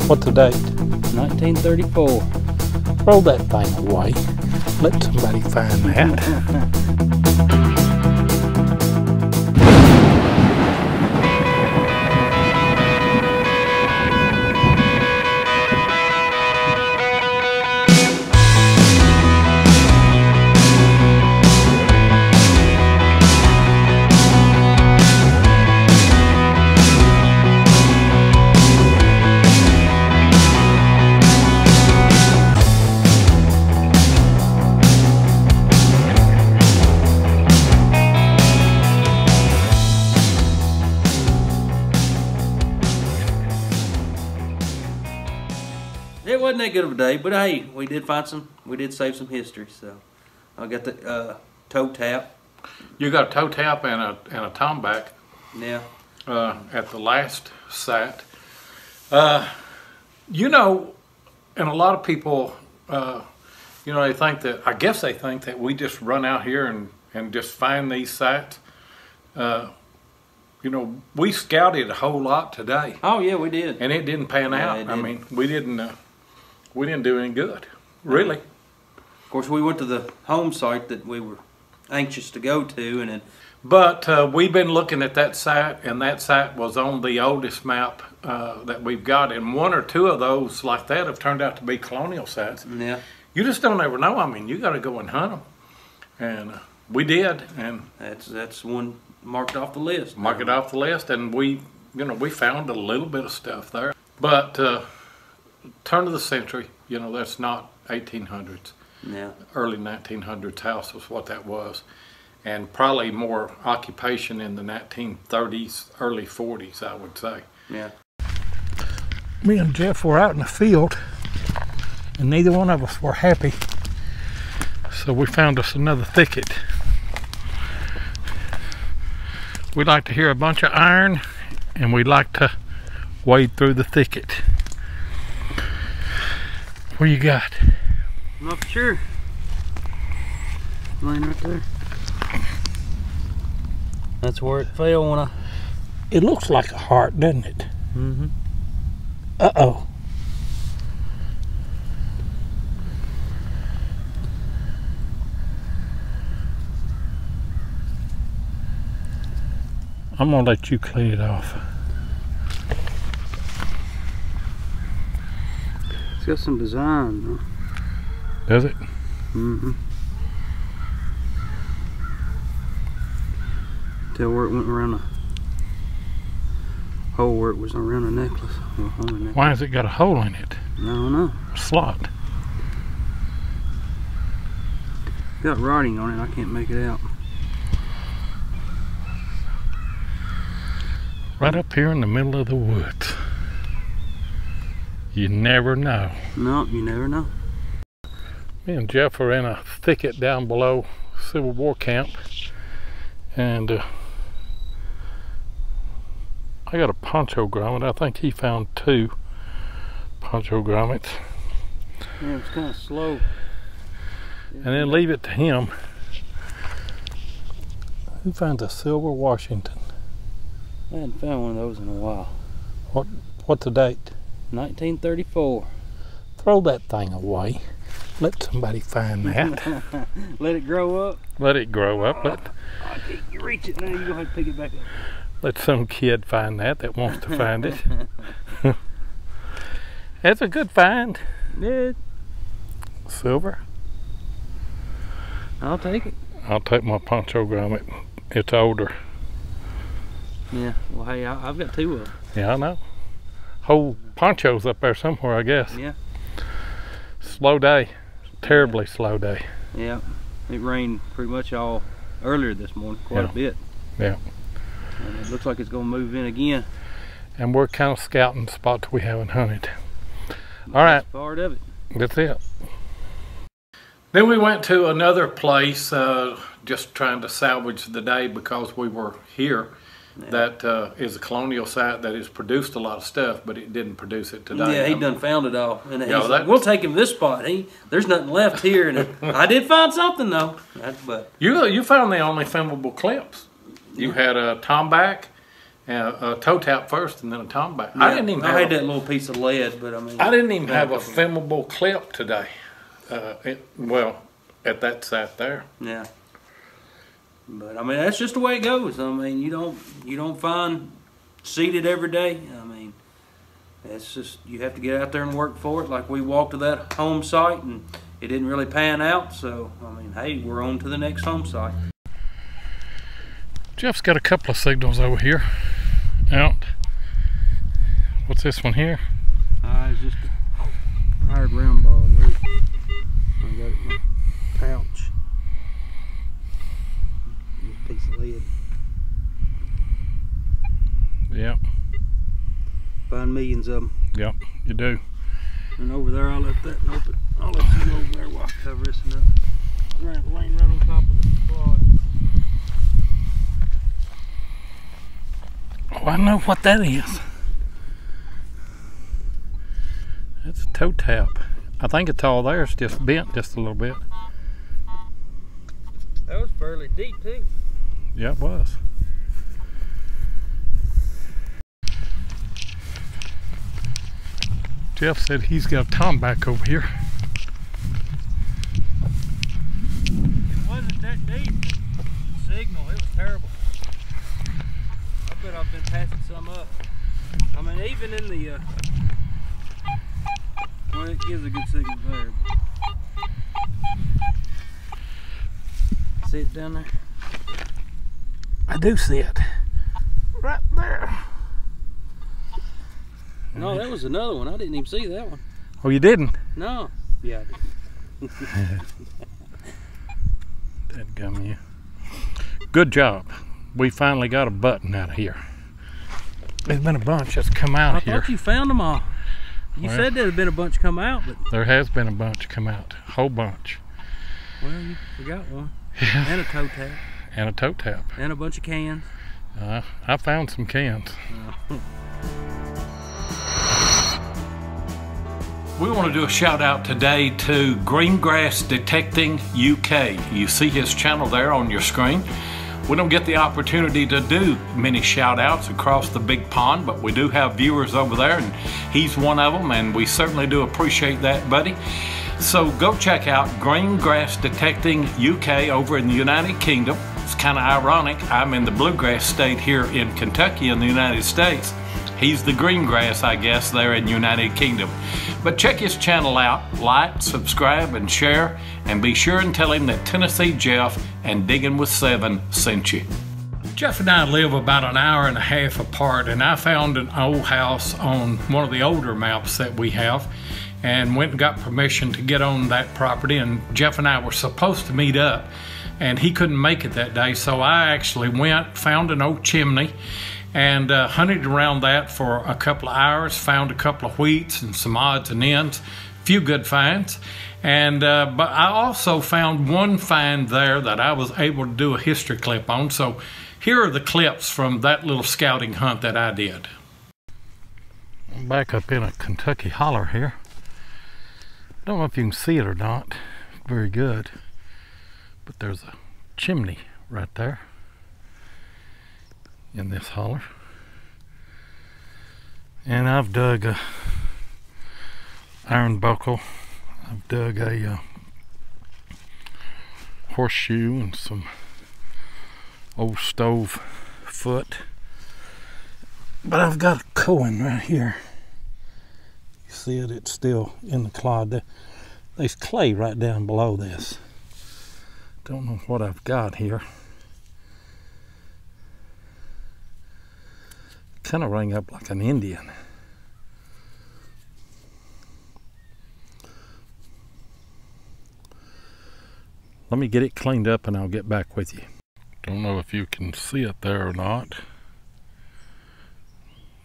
What's the date? 1934. Throw that thing away. Let somebody find that. It wasn't that good of a day, but hey, we did save some history. So I got the toe tap. You got a toe tap and a tomback. Yeah. At the last site. You know, and a lot of people, you know, I guess they think that we just run out here and just find these sites. You know, we scouted a whole lot today. Oh yeah, we did. And it didn't pan out. I mean, we didn't do any good, really. Of course, we went to the home site that we were anxious to go to, But we've been looking at that site, and that site was on the oldest map that we've got, and one or two of those like that have turned out to be colonial sites. Yeah. You just don't ever know. I mean, you got to go and hunt them, and we did, and that's one marked off the list. Mark it off the list, and we found a little bit of stuff there, but turn of the century, you know, that's not 1800s. Yeah. Early 1900s house was what that was. And probably more occupation in the 1930s, early 40s, I would say. Yeah. Me and Jeff were out in the field, and neither one of us were happy. So we found us another thicket. We like to hear a bunch of iron, and we like to wade through the thicket. What you got? I'm not sure. Laying right there. That's where it fell when I... It looks like a heart, doesn't it? Mm-hmm. Uh-oh. I'm gonna let you clean it off. It's got some design, though. Does it? Mm-hmm. Tell where it went around the hole where it was around the necklace. Why has it got a hole in it? I don't know. A slot. Got writing on it. I can't make it out. Right up here in the middle of the woods. You never know. No, you never know. Me and Jeff are in a thicket down below Civil War camp, and I got a poncho grommet. I think he found 2 poncho grommets. Yeah, it's kind of slow. And then leave it to him. Who finds a silver Washington? I hadn't found one of those in a while. What's the date? 1934. Throw that thing away. Let somebody find that. Let it grow up. Let it grow up. I can't reach it now. You're going to have to pick it back up. Let some kid find that wants to find it. That's a good find. Yeah. Silver. I'll take it. I'll take my poncho grommet. It's older. Yeah. Well, hey, I've got 2 of them. Yeah, I know. Whole poncho's up there somewhere, I guess. Yeah. Slow day. Terribly slow day. Yeah. It rained pretty much all earlier this morning, quite a bit. Yeah. And it looks like it's going to move in again. And we're kind of scouting spots we haven't hunted. All right. That's part of it. That's it. Then we went to another place, just trying to salvage the day because we were here. Yeah. That is a colonial site that has produced a lot of stuff, but it didn't produce it today. Yeah, he done found it all. And we'll take him this spot. There's nothing left here. And I did find something, though. But you found the only filmable clips. You had a tomback, a toe tap first, and then a tomback. Yeah, I didn't even. I had that little piece of lead, but I mean, I didn't even have a filmable clip today. Well, at that site there. Yeah. But I mean, that's just the way it goes. I mean, you don't find seated every day. I mean, it's just you have to get out there and work for it. Like we walked to that home site and it didn't really pan out. So I mean, hey, we're on to the next home site. Jeff's got a couple of signals over here. Out. What's this one here? It's just a hard round ball. I got it in my pouch. Piece of lead. Yep. Find millions of them. Yep, you do. And over there, I'll let that open. I'll let you go over there while I cover this up. Laying right on top of the quad. Oh, I know what that is. That's a toe tap. I think it's all there. It's just bent just a little bit. That was fairly deep too. Yeah, it was. Jeff said he's got a tomback over here. It wasn't that deep. The signal, it was terrible. I bet I've been passing some up. I mean, even in the, well, it gives a good signal there. See it down there? I do see it. Right there. No, that was another one. I didn't even see that one. Oh, you didn't? No. Yeah, I did. Dadgum you. Good job. We finally got a button out of here. There's been a bunch that's come out here. I thought you found them all. You said there had been a bunch come out, but there has been a bunch come out. A whole bunch. Well, you forgot one. Yeah. And a toe tap. And a toe tap. And a bunch of cans. I found some cans. We want to do a shout out today to Greengrass Detecting UK. You see his channel there on your screen. We don't get the opportunity to do many shout outs across the big pond, but we do have viewers over there, and he's one of them, and we certainly do appreciate that, buddy. So go check out Greengrass Detecting UK over in the United Kingdom. It's kind of ironic. I'm in the bluegrass state here in Kentucky in the United States. He's the green grass, I guess, there in United Kingdom. But check his channel out, like, subscribe, and share, and be sure and tell him that Tennessee Jeff and Digging with 7 sent you. Jeff and I live about an hour and a half apart, and I found an old house on one of the older maps that we have, and went and got permission to get on that property, and Jeff and I were supposed to meet up, and he couldn't make it that day, so I actually went, found an old chimney, and hunted around that for a couple of hours, found a couple of wheats and some odds and ends, a few good finds, and but I also found one find there that I was able to do a history clip on. So here are the clips from that little scouting hunt that I did. I'm back up in a Kentucky holler here. Don't know if you can see it or not very good, but there's a chimney right there in this holler, and I've dug a iron buckle, I've dug a horseshoe and some old stove foot, but I've got a coin right here. You see it? It's still in the clod. There's clay right down below this. Don't know what I've got here. Kind of rang up like an Indian. Let me get it cleaned up and I'll get back with you. Don't know if you can see it there or not.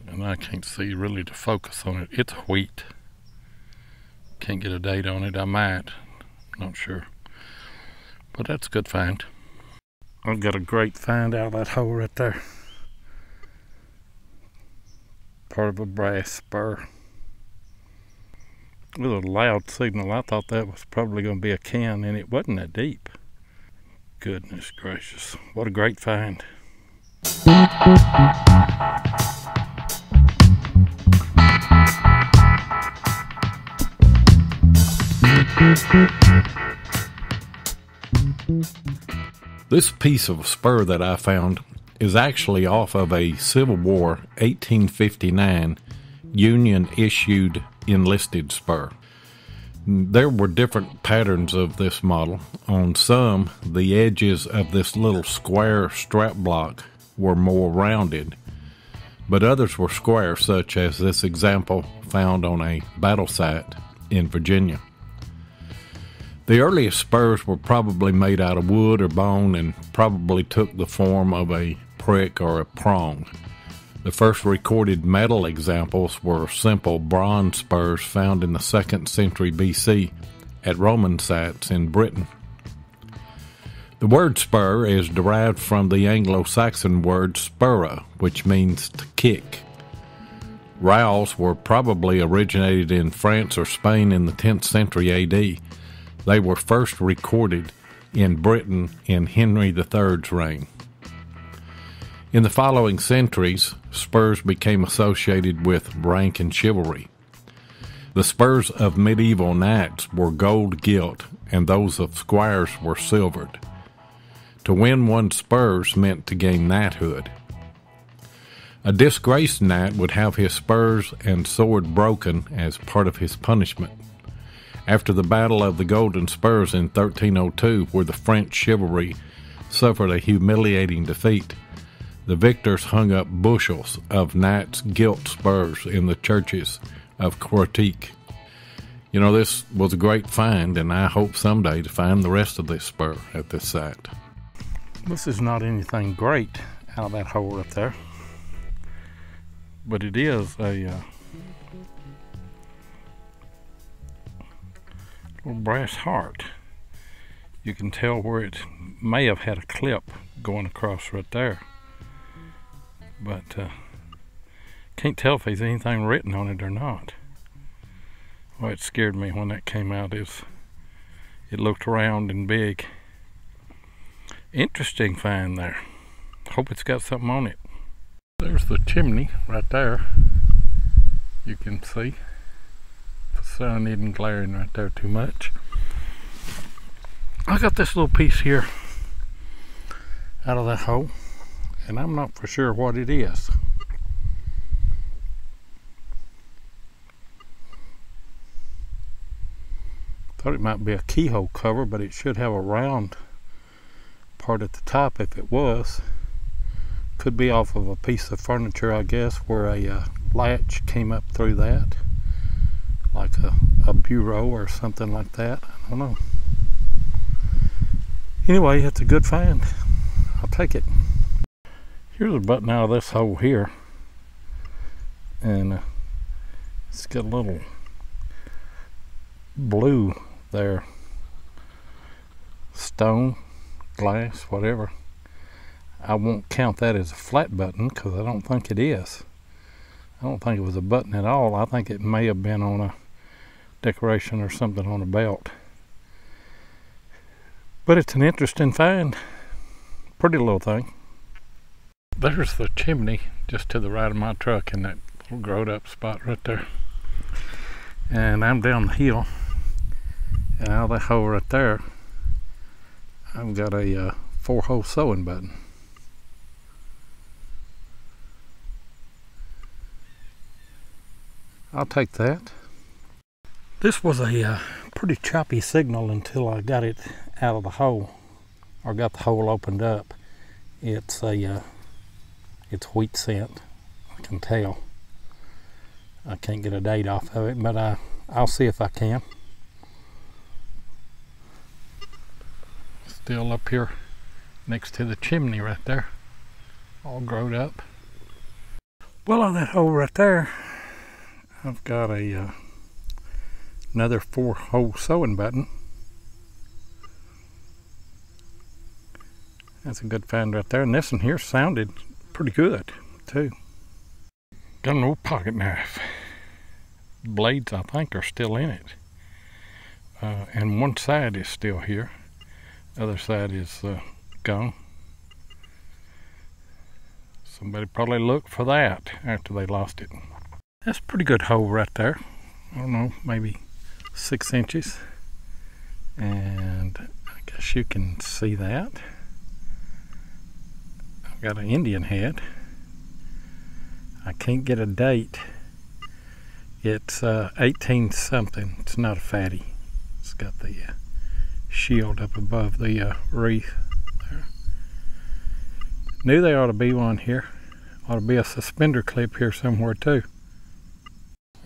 And I can't see really to focus on it. It's wheat. Can't get a date on it. I might. Not sure. But that's a good find. I've got a great find out of that hole right there. Part of a brass spur. It was a loud signal. I thought that was probably going to be a can, and it wasn't that deep. Goodness gracious, what a great find. This piece of spur that I found is actually off of a Civil War 1859 Union issued enlisted spur. There were different patterns of this model. On some, the edges of this little square strap block were more rounded, but others were square, such as this example found on a battle site in Virginia. The earliest spurs were probably made out of wood or bone and probably took the form of a prick or a prong. The first recorded metal examples were simple bronze spurs found in the 2nd century BC at Roman sites in Britain. The word spur is derived from the Anglo-Saxon word spura, which means to kick. Rowels were probably originated in France or Spain in the 10th century AD. They were first recorded in Britain in Henry III's reign. In the following centuries, spurs became associated with rank and chivalry. The spurs of medieval knights were gold gilt, and those of squires were silvered. To win one's spurs meant to gain knighthood. A disgraced knight would have his spurs and sword broken as part of his punishment. After the Battle of the Golden Spurs in 1302, where the French chivalry suffered a humiliating defeat, the victors hung up bushels of knights' gilt spurs in the churches of Croatique. You know, this was a great find, and I hope someday to find the rest of this spur at this site. This is not anything great out of that hole up there, but it is a little brass heart. You can tell where it may have had a clip going across right there, but can't tell if there's anything written on it or not. Well, it scared me when that came out. It looked round and big. Interesting find there. Hope it's got something on it. There's the chimney right there. You can see the sun isn't glaring right there too much. I got this little piece here out of that hole, and I'm not for sure what it is. Thought it might be a keyhole cover, but it should have a round part at the top if it was. Could be off of a piece of furniture, I guess, where a latch came up through that, like a bureau or something like that. I don't know. Anyway, it's a good find. I'll take it. Here's a button out of this hole here, and it's got a little blue there, stone, glass, whatever. I won't count that as a flat button because I don't think it is. I don't think it was a button at all. I think it may have been on a decoration or something on a belt. But it's an interesting find. Pretty little thing. There's the chimney just to the right of my truck in that little growed up spot right there. And I'm down the hill, and out of that hole right there, I've got a 4-hole sewing button. I'll take that. This was a pretty choppy signal until I got it out of the hole, or got the hole opened up. It's wheat scent, I can tell. I can't get a date off of it, but I'll see if I can. Still up here next to the chimney right there, all growed up. Well, on that hole right there, I've got another 4-hole sewing button. That's a good find right there, and this one here sounded pretty good too. Got an old pocket knife. Blades, I think, are still in it, and one side is still here. The other side is gone. Somebody probably looked for that after they lost it. That's a pretty good hole right there. I don't know, maybe 6 inches. And I guess you can see that. I've got an Indian head. I can't get a date. It's 18 something. It's not a fatty. It's got the shield up above the reef there. Knew there ought to be one here. Ought to be a suspender clip here somewhere too.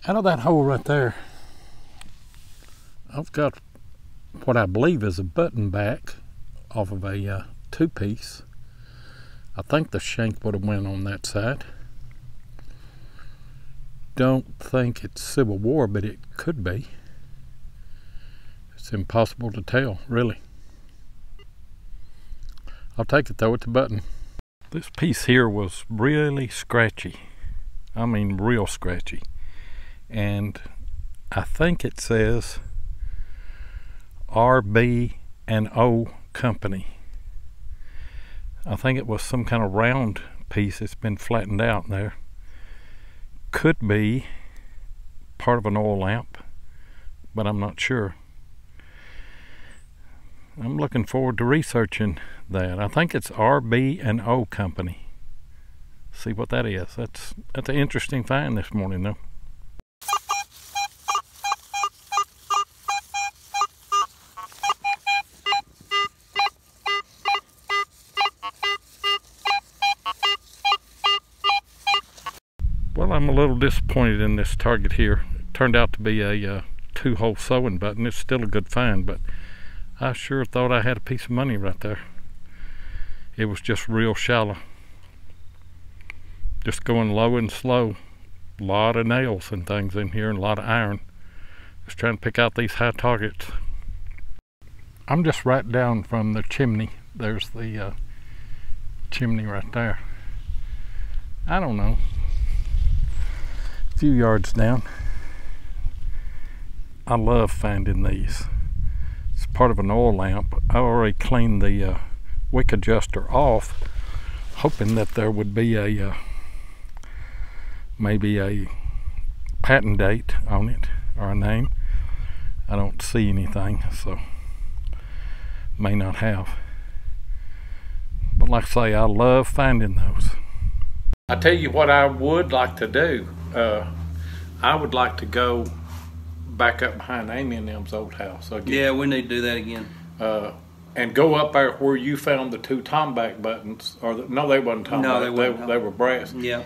Out of that hole right there, I've got what I believe is a button back off of a 2-piece. I think the shank would have went on that side. Don't think it's Civil War, but it could be. It's impossible to tell, really. I'll take it though, it's a button. This piece here was really scratchy. I mean real scratchy. And I think it says RB&O Company. I think it was some kind of round piece that's been flattened out there. Could be part of an oil lamp, but I'm not sure. I'm looking forward to researching that. I think it's RB&O Company. See what that is. That's an interesting find this morning though. Well, I'm a little disappointed in this target here. It turned out to be a 2-hole sewing button. It's still a good find, but I sure thought I had a piece of money right there. It was just real shallow. Just going low and slow. A lot of nails and things in here and a lot of iron. Just trying to pick out these high targets. I'm just right down from the chimney. There's the chimney right there. I don't know. A few yards down. I love finding these. It's part of an oil lamp. I already cleaned the wick adjuster off, hoping that there would be a maybe a patent date on it or a name. I don't see anything, so may not have. But like I say, I love finding those. I tell you what I would like to do. I would like to go back up behind Amy and them's old house again. Yeah, we need to do that again. And go up there where you found the 2 tomback buttons, or no, they wasn't tomback. No, they were brass. Yeah.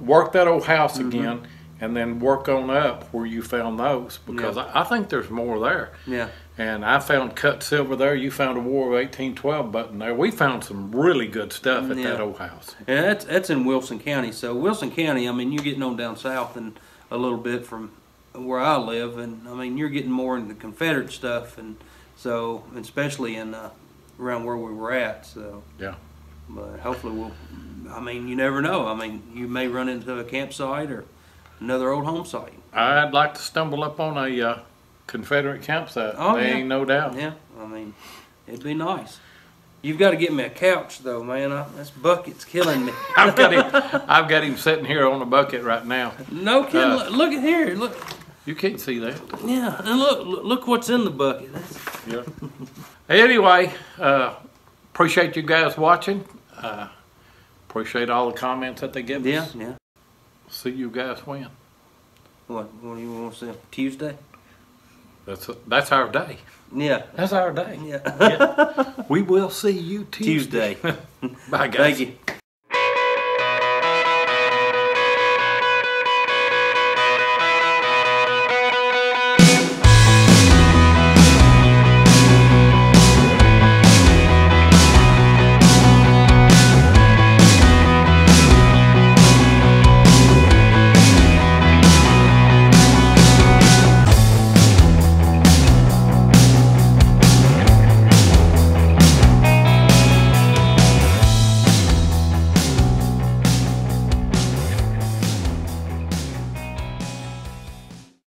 Work that old house again, and then work on up where you found those, because I think there's more there. Yeah. And I found cut silver there. You found a War of 1812 button there. We found some really good stuff at that old house. Yeah, that's in Wilson County. So Wilson County, I mean, you're getting on down south and a little bit from where I live, and I mean, you're getting more into Confederate stuff, and so especially in around where we were at. So yeah. But hopefully we'll. I mean, you never know. I mean, you may run into a campsite or another old home site. I'd like to stumble up on a Confederate campsite. Oh, there ain't no doubt. Yeah, I mean, it'd be nice. You've got to get me a couch, though, man. This bucket's killing me. I've got him sitting here on the bucket right now. No kidding. Look at here. Look. You can't see that. Yeah, and look what's in the bucket. Yeah. Anyway, appreciate you guys watching. Appreciate all the comments that they give us. Yeah. See you guys when. What do you want to say? Tuesday? That's our day. Yeah. That's our day. Yeah. Yeah. We will see you Tuesday. Tuesday. Bye, guys. Thank you.